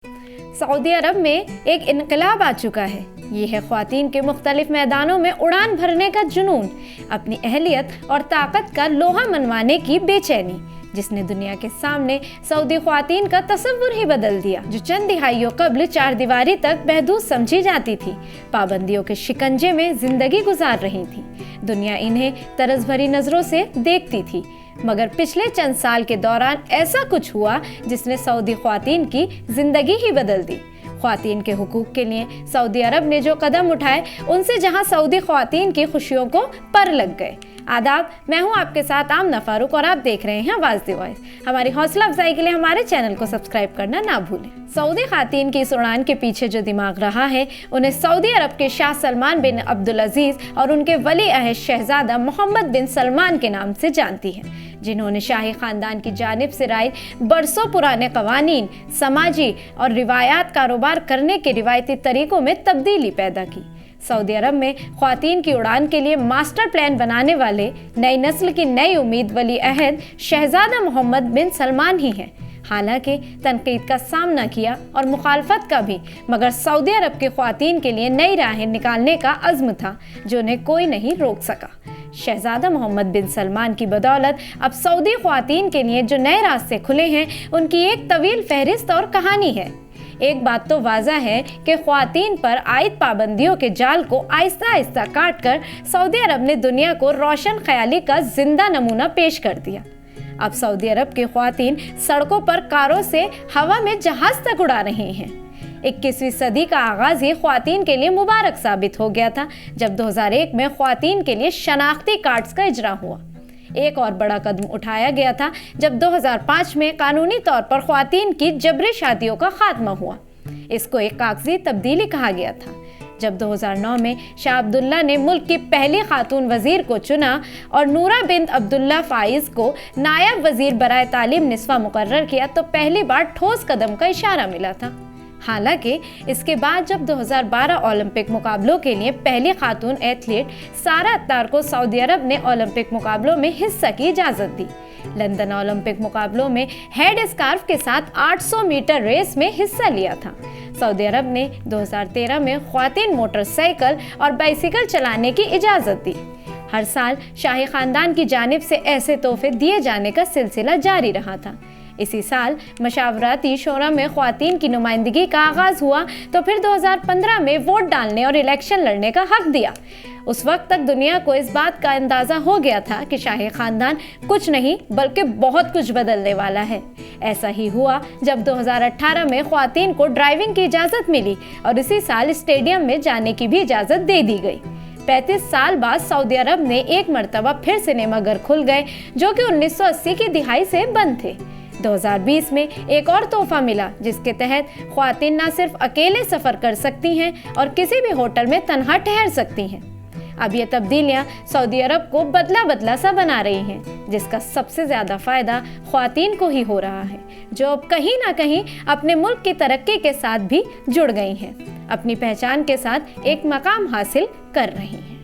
Saudi अरब में एक इनकलाब आ चुका है। ये है ख्वातीन के मुख्तलिफ मैदानों में उड़ान भरने का जुनून, अपनी अहलियत और ताकत का लोहा मनवाने की बेचैनी, जिसने दुनिया के सामने सऊदी ख्वातीन का तस्वुर ही बदल दिया। जो चंद दिहाइयों कबल चार दीवारी तक महदूद समझी जाती थी, पाबंदियों के शिकंजे में जिंदगी गुजार रही थी। दुनिया इन्हें तरस भरी नजरों से देखती थी, मगर पिछले चंद साल के दौरान ऐसा कुछ हुआ जिसने सऊदी ख्वातीन की जिंदगी ही बदल दी। ख्वातीन के हुकूक के लिए सऊदी अरब ने जो कदम उठाए, उनसे जहां सऊदी ख्वातीन की खुशियों को पर लग गए। आदाब, मैं हूं आपके साथ आमना फारूक और आप देख रहे हैं आवाज़ दी वॉइस। हमारी हौसला अफजाई के लिए हमारे चैनल को सब्सक्राइब करना ना भूलें। सऊदी खातीन की इस उड़ान के पीछे जो दिमाग रहा है, उन्हें सऊदी अरब के शाह सलमान बिन अब्दुल अजीज और उनके वली अहद शहजादा मोहम्मद बिन सलमान के नाम से जानती हैं, जिन्होंने शाही खानदान की जानिब से राय बरसों पुराने कवानीन, समाजी और रिवायात कारोबार करने के रिवायती तरीकों में तब्दीली पैदा की। सऊदी अरब में ख्वातीन की उड़ान के लिए मास्टर प्लान बनाने वाले नई नस्ल की नई उम्मीद वली अहद शहजादा मोहम्मद बिन सलमान ही हैं। हालांकि तनकीद का सामना किया और मुखालफत का भी, मगर सऊदी अरब के ख्वातीन के लिए नई राहें निकालने का अज़्म था जो उन्हें कोई नहीं रोक सका। शहजादा मोहम्मद बिन सलमान की बदौलत अब सऊदी ख्वातीन के लिए जो नए रास्ते खुले हैं, उनकी एक तवील फहरिस्त और कहानी है। एक बात तो वाज़ा है कि ख्वातीन पर आयद पाबंदियों के जाल को आहिस्ता आहिस्ता काट कर सऊदी अरब ने दुनिया को रोशन ख्याली का जिंदा नमूना पेश कर दिया। अब सऊदी अरब के ख्वातीन सड़कों पर कारों से हवा में जहाज तक उड़ा रहे हैं। 21वीं सदी का आगाज ही ख्वातीन के लिए मुबारक साबित हो गया था, जब 2001 में ख्वातीन के लिए शनाख्ती कार्ड्स का इजरा हुआ। एक और बड़ा कदम उठाया गया था जब 2005 में कानूनी तौर पर ख्वातीन की जबरी शादियों का खात्मा हुआ। इसको एक कागजी तब्दीली कहा गया था। जब 2009 में शाह अब्दुल्ला ने मुल्क की पहली खातून वजीर को चुना और नूरा बिन्त अब्दुल्ला फाइज को नायब वजीर बराए तालीम निस्वा मुकर्रर किया, तो पहली बार ठोस कदम का इशारा मिला था। हालांकि इसके बाद जब 2012 ओलंपिक मुकाबलों के लिए पहली खातून एथलीट सारा अत्तार को सऊदी अरब ने ओलंपिक मुकाबलों में हिस्सा की इजाज़त दी। लंदन ओलंपिक मुकाबलों में हेड स्कार्फ के साथ 800 मीटर रेस में हिस्सा लिया था। सऊदी अरब ने 2013 में ख्वातीन मोटरसाइकिल और बाइसिकल चलाने की इजाज़त दी। हर साल शाही खानदान की जानिब से ऐसे तोहफे दिए जाने का सिलसिला जारी रहा था। इसी साल मशावराती शोरा में ख्वातीन की नुमाइंदगी का आगाज़ हुआ, तो फिर 2015 में वोट डालने और इलेक्शन लड़ने का हक दिया। उस वक्त तक दुनिया को इस बात का अंदाज़ा हो गया था कि शाही खानदान कुछ नहीं बल्कि बहुत कुछ बदलने वाला है। ऐसा ही हुआ जब 2018 में ख्वातीन को ड्राइविंग की इजाज़त मिली और इसी साल स्टेडियम में जाने की भी इजाज़त दे दी गई। 35 साल बाद सऊदी अरब में एक मरतबा फिर सिनेमाघर खुल गए, जो कि 1980 की दिहाई से बंद थे। 2020 में एक और तोहफा मिला, जिसके तहत ख्वातीन न सिर्फ अकेले सफ़र कर सकती हैं और किसी भी होटल में तन्हा ठहर सकती हैं। अब ये तब्दीलियाँ सऊदी अरब को बदला बदला सा बना रही हैं, जिसका सबसे ज़्यादा फ़ायदा ख्वातीन को ही हो रहा है, जो अब कहीं ना कहीं अपने मुल्क की तरक्की के साथ भी जुड़ गई हैं, अपनी पहचान के साथ एक मकाम हासिल कर रही हैं।